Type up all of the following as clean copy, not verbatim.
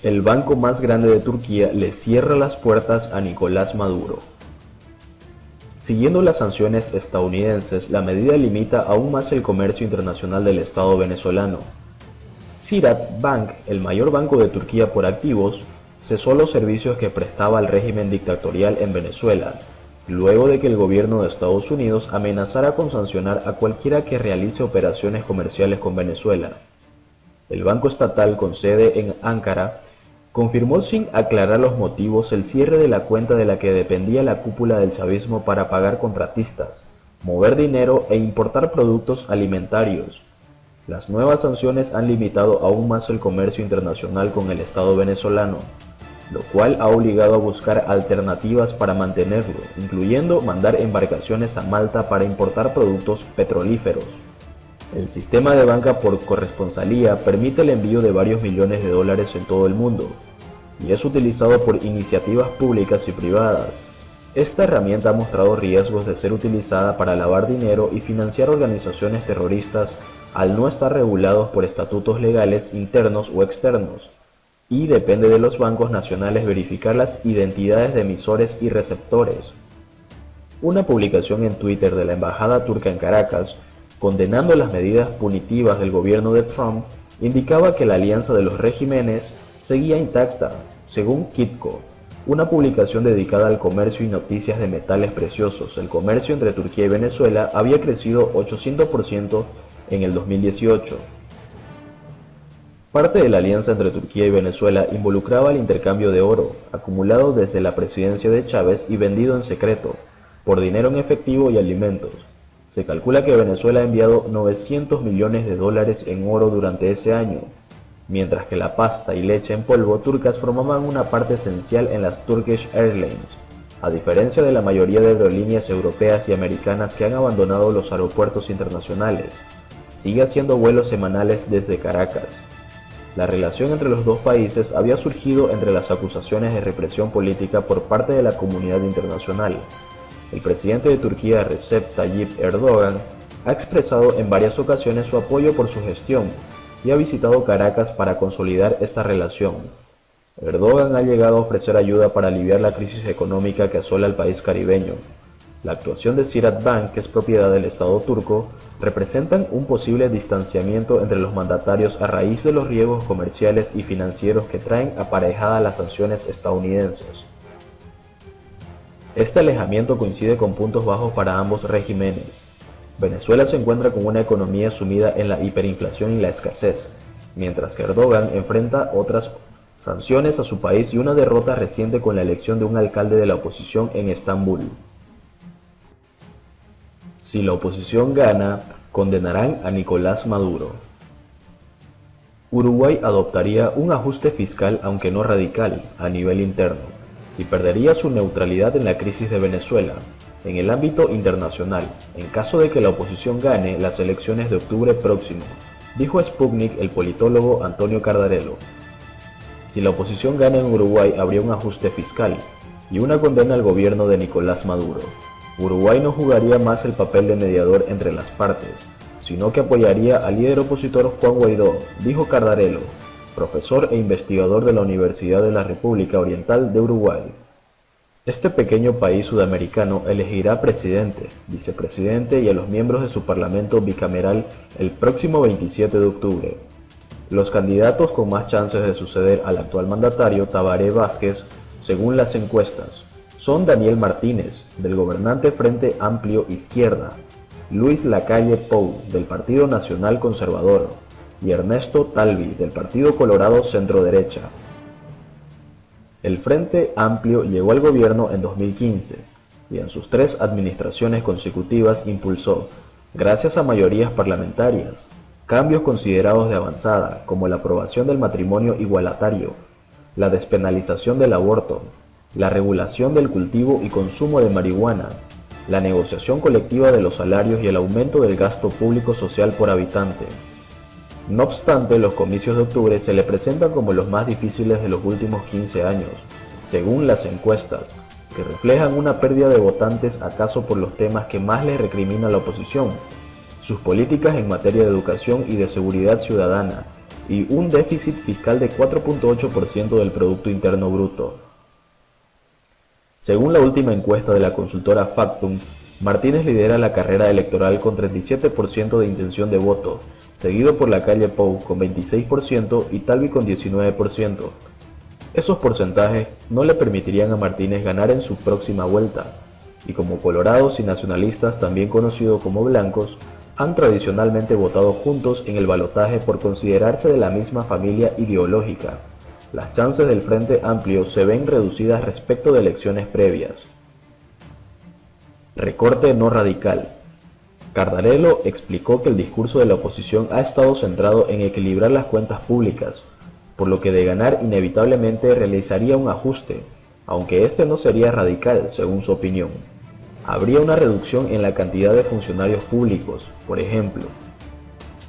El banco más grande de Turquía le cierra las puertas a Nicolás Maduro. Siguiendo las sanciones estadounidenses, la medida limita aún más el comercio internacional del Estado venezolano. Ziraat Bank, el mayor banco de Turquía por activos, cesó los servicios que prestaba al régimen dictatorial en Venezuela, luego de que el gobierno de Estados Unidos amenazara con sancionar a cualquiera que realice operaciones comerciales con Venezuela. El banco estatal con sede en Ankara confirmó sin aclarar los motivos el cierre de la cuenta de la que dependía la cúpula del chavismo para pagar contratistas, mover dinero e importar productos alimentarios. Las nuevas sanciones han limitado aún más el comercio internacional con el Estado venezolano, lo cual ha obligado a buscar alternativas para mantenerlo, incluyendo mandar embarcaciones a Malta para importar productos petrolíferos. El sistema de banca por corresponsalía permite el envío de varios millones de dólares en todo el mundo, y es utilizado por iniciativas públicas y privadas. Esta herramienta ha mostrado riesgos de ser utilizada para lavar dinero y financiar organizaciones terroristas al no estar regulados por estatutos legales internos o externos, y depende de los bancos nacionales verificar las identidades de emisores y receptores. Una publicación en Twitter de la embajada turca en Caracas, condenando las medidas punitivas del gobierno de Trump, indicaba que la alianza de los regímenes seguía intacta, según Kitco, una publicación dedicada al comercio y noticias de metales preciosos. El comercio entre Turquía y Venezuela había crecido 800% en el 2018. Parte de la alianza entre Turquía y Venezuela involucraba el intercambio de oro, acumulado desde la presidencia de Chávez y vendido en secreto, por dinero en efectivo y alimentos. Se calcula que Venezuela ha enviado 900 millones de dólares en oro durante ese año, mientras que la pasta y leche en polvo turcas formaban una parte esencial en las Turkish Airlines, a diferencia de la mayoría de aerolíneas europeas y americanas que han abandonado los aeropuertos internacionales. Sigue haciendo vuelos semanales desde Caracas. La relación entre los dos países había surgido entre las acusaciones de represión política por parte de la comunidad internacional. El presidente de Turquía, Recep Tayyip Erdogan, ha expresado en varias ocasiones su apoyo por su gestión y ha visitado Caracas para consolidar esta relación. Erdogan ha llegado a ofrecer ayuda para aliviar la crisis económica que asola al país caribeño. La actuación de Ziraat Bank, que es propiedad del Estado turco, representan un posible distanciamiento entre los mandatarios a raíz de los riesgos comerciales y financieros que traen aparejadas las sanciones estadounidenses. Este alejamiento coincide con puntos bajos para ambos regímenes. Venezuela se encuentra con una economía sumida en la hiperinflación y la escasez, mientras que Erdogan enfrenta otras sanciones a su país y una derrota reciente con la elección de un alcalde de la oposición en Estambul. Si la oposición gana, condenarán a Nicolás Maduro. Uruguay adoptaría un ajuste fiscal, aunque no radical, a nivel interno, y perdería su neutralidad en la crisis de Venezuela. En el ámbito internacional, en caso de que la oposición gane las elecciones de octubre próximo, dijo a Sputnik el politólogo Antonio Cardarello. Si la oposición gana en Uruguay, habría un ajuste fiscal y una condena al gobierno de Nicolás Maduro. Uruguay no jugaría más el papel de mediador entre las partes, sino que apoyaría al líder opositor Juan Guaidó, dijo Cardarello, profesor e investigador de la Universidad de la República Oriental de Uruguay. Este pequeño país sudamericano elegirá presidente, vicepresidente y a los miembros de su parlamento bicameral el próximo 27 de octubre. Los candidatos con más chances de suceder al actual mandatario Tabaré Vázquez, según las encuestas, son Daniel Martínez, del gobernante Frente Amplio Izquierda, Luis Lacalle Pou, del Partido Nacional Conservador, y Ernesto Talvi, del Partido Colorado Centro Derecha. El Frente Amplio llegó al gobierno en 2015 y en sus 3 administraciones consecutivas impulsó, gracias a mayorías parlamentarias, cambios considerados de avanzada, como la aprobación del matrimonio igualatario, la despenalización del aborto, la regulación del cultivo y consumo de marihuana, la negociación colectiva de los salarios y el aumento del gasto público social por habitante. No obstante, los comicios de octubre se le presentan como los más difíciles de los últimos 15 años, según las encuestas, que reflejan una pérdida de votantes acaso por los temas que más le recrimina la oposición, sus políticas en materia de educación y de seguridad ciudadana, y un déficit fiscal de 4.8% del Producto Interno Bruto. Según la última encuesta de la consultora Factum, Martínez lidera la carrera electoral con 37% de intención de voto, seguido por Lacalle Pou con 26% y Talvi con 19%. Esos porcentajes no le permitirían a Martínez ganar en su próxima vuelta, y como colorados y nacionalistas, también conocidos como blancos, han tradicionalmente votado juntos en el balotaje por considerarse de la misma familia ideológica. Las chances del Frente Amplio se ven reducidas respecto de elecciones previas. Recorte no radical. Cardarello explicó que el discurso de la oposición ha estado centrado en equilibrar las cuentas públicas, por lo que de ganar inevitablemente realizaría un ajuste, aunque este no sería radical, según su opinión. Habría una reducción en la cantidad de funcionarios públicos, por ejemplo,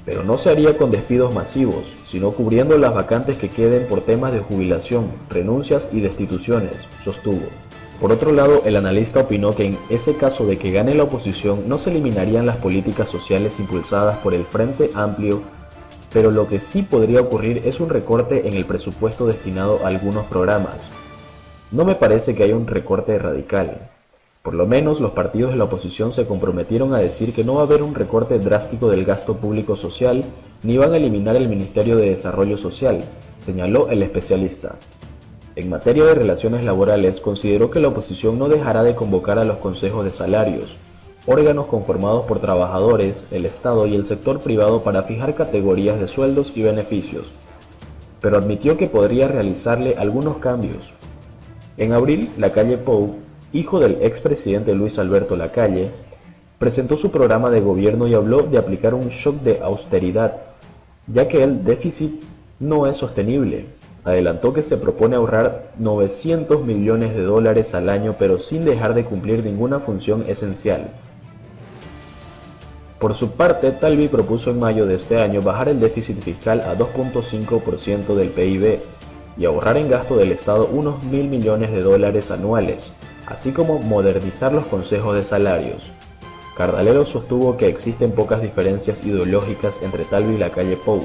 pero no se haría con despidos masivos, sino cubriendo las vacantes que queden por temas de jubilación, renuncias y destituciones, sostuvo. Por otro lado, el analista opinó que en ese caso de que gane la oposición no se eliminarían las políticas sociales impulsadas por el Frente Amplio, pero lo que sí podría ocurrir es un recorte en el presupuesto destinado a algunos programas. No me parece que haya un recorte radical. Por lo menos los partidos de la oposición se comprometieron a decir que no va a haber un recorte drástico del gasto público social ni van a eliminar el Ministerio de Desarrollo Social, señaló el especialista. En materia de relaciones laborales, consideró que la oposición no dejará de convocar a los consejos de salarios, órganos conformados por trabajadores, el Estado y el sector privado para fijar categorías de sueldos y beneficios, pero admitió que podría realizarle algunos cambios. En abril, Lacalle Pou, hijo del expresidente Luis Alberto Lacalle, presentó su programa de gobierno y habló de aplicar un shock de austeridad, ya que el déficit no es sostenible. Adelantó que se propone ahorrar $900 millones al año, pero sin dejar de cumplir ninguna función esencial. Por su parte, Talvi propuso en mayo de este año bajar el déficit fiscal a 2.5% del PIB y ahorrar en gasto del Estado unos $1.000 millones anuales, así como modernizar los consejos de salarios. Cardarello sostuvo que existen pocas diferencias ideológicas entre Talvi y Lacalle Pou,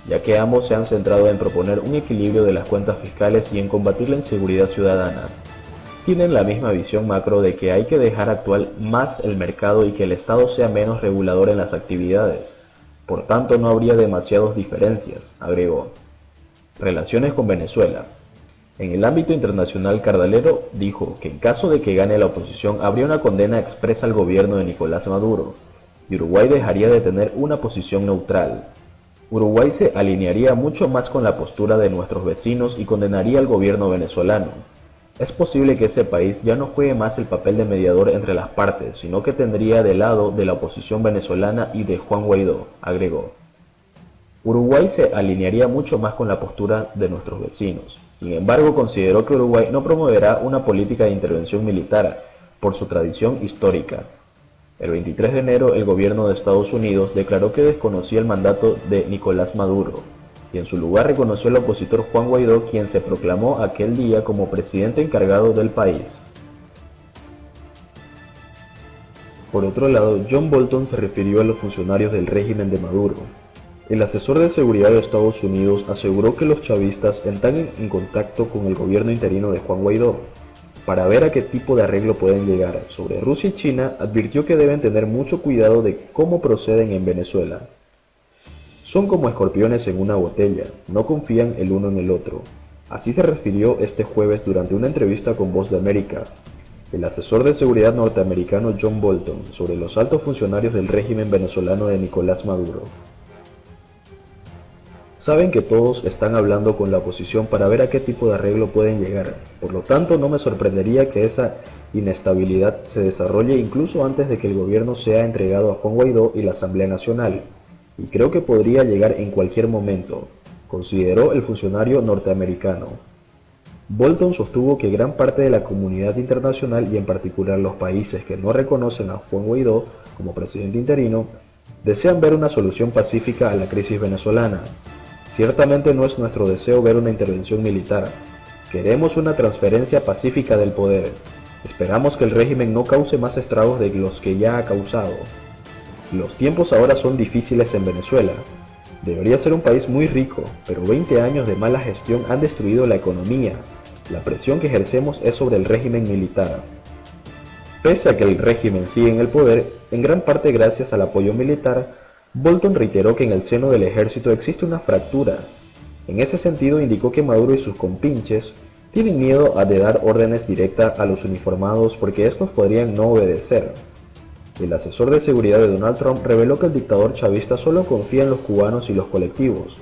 ya que ambos se han centrado en proponer un equilibrio de las cuentas fiscales y en combatir la inseguridad ciudadana. Tienen la misma visión macro de que hay que dejar actuar más el mercado y que el Estado sea menos regulador en las actividades. Por tanto, no habría demasiadas diferencias, agregó. Relaciones con Venezuela. En el ámbito internacional, Cardarello dijo que en caso de que gane la oposición habría una condena expresa al gobierno de Nicolás Maduro, y Uruguay dejaría de tener una posición neutral. Uruguay se alinearía mucho más con la postura de nuestros vecinos y condenaría al gobierno venezolano. Es posible que ese país ya no juegue más el papel de mediador entre las partes, sino que tendría del lado de la oposición venezolana y de Juan Guaidó, agregó. Uruguay se alinearía mucho más con la postura de nuestros vecinos. Sin embargo, consideró que Uruguay no promoverá una política de intervención militar por su tradición histórica. El 23 de enero, el gobierno de Estados Unidos declaró que desconocía el mandato de Nicolás Maduro, y en su lugar reconoció al opositor Juan Guaidó, quien se proclamó aquel día como presidente encargado del país. Por otro lado, John Bolton se refirió a los funcionarios del régimen de Maduro. El asesor de seguridad de Estados Unidos aseguró que los chavistas están en contacto con el gobierno interino de Juan Guaidó para ver a qué tipo de arreglo pueden llegar. Sobre Rusia y China, advirtió que deben tener mucho cuidado de cómo proceden en Venezuela. Son como escorpiones en una botella, no confían el uno en el otro. Así se refirió este jueves durante una entrevista con Voz de América, el asesor de seguridad norteamericano John Bolton, sobre los altos funcionarios del régimen venezolano de Nicolás Maduro. Saben que todos están hablando con la oposición para ver a qué tipo de arreglo pueden llegar, por lo tanto no me sorprendería que esa inestabilidad se desarrolle incluso antes de que el gobierno sea entregado a Juan Guaidó y la Asamblea Nacional, y creo que podría llegar en cualquier momento, consideró el funcionario norteamericano. Bolton sostuvo que gran parte de la comunidad internacional y en particular los países que no reconocen a Juan Guaidó como presidente interino, desean ver una solución pacífica a la crisis venezolana. Ciertamente no es nuestro deseo ver una intervención militar. Queremos una transferencia pacífica del poder. Esperamos que el régimen no cause más estragos de los que ya ha causado. Los tiempos ahora son difíciles en Venezuela. Debería ser un país muy rico, pero 20 años de mala gestión han destruido la economía. La presión que ejercemos es sobre el régimen militar. Pese a que el régimen sigue en el poder, en gran parte gracias al apoyo militar, Bolton reiteró que en el seno del ejército existe una fractura. En ese sentido indicó que Maduro y sus compinches tienen miedo de dar órdenes directas a los uniformados porque estos podrían no obedecer. El asesor de seguridad de Donald Trump reveló que el dictador chavista solo confía en los cubanos y los colectivos.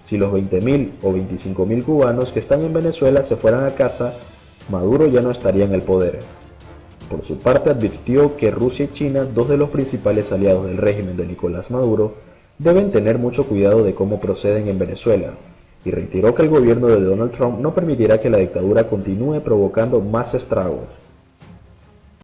Si los 20.000 o 25.000 cubanos que están en Venezuela se fueran a casa, Maduro ya no estaría en el poder. Por su parte advirtió que Rusia y China, dos de los principales aliados del régimen de Nicolás Maduro, deben tener mucho cuidado de cómo proceden en Venezuela, y reiteró que el gobierno de Donald Trump no permitirá que la dictadura continúe provocando más estragos.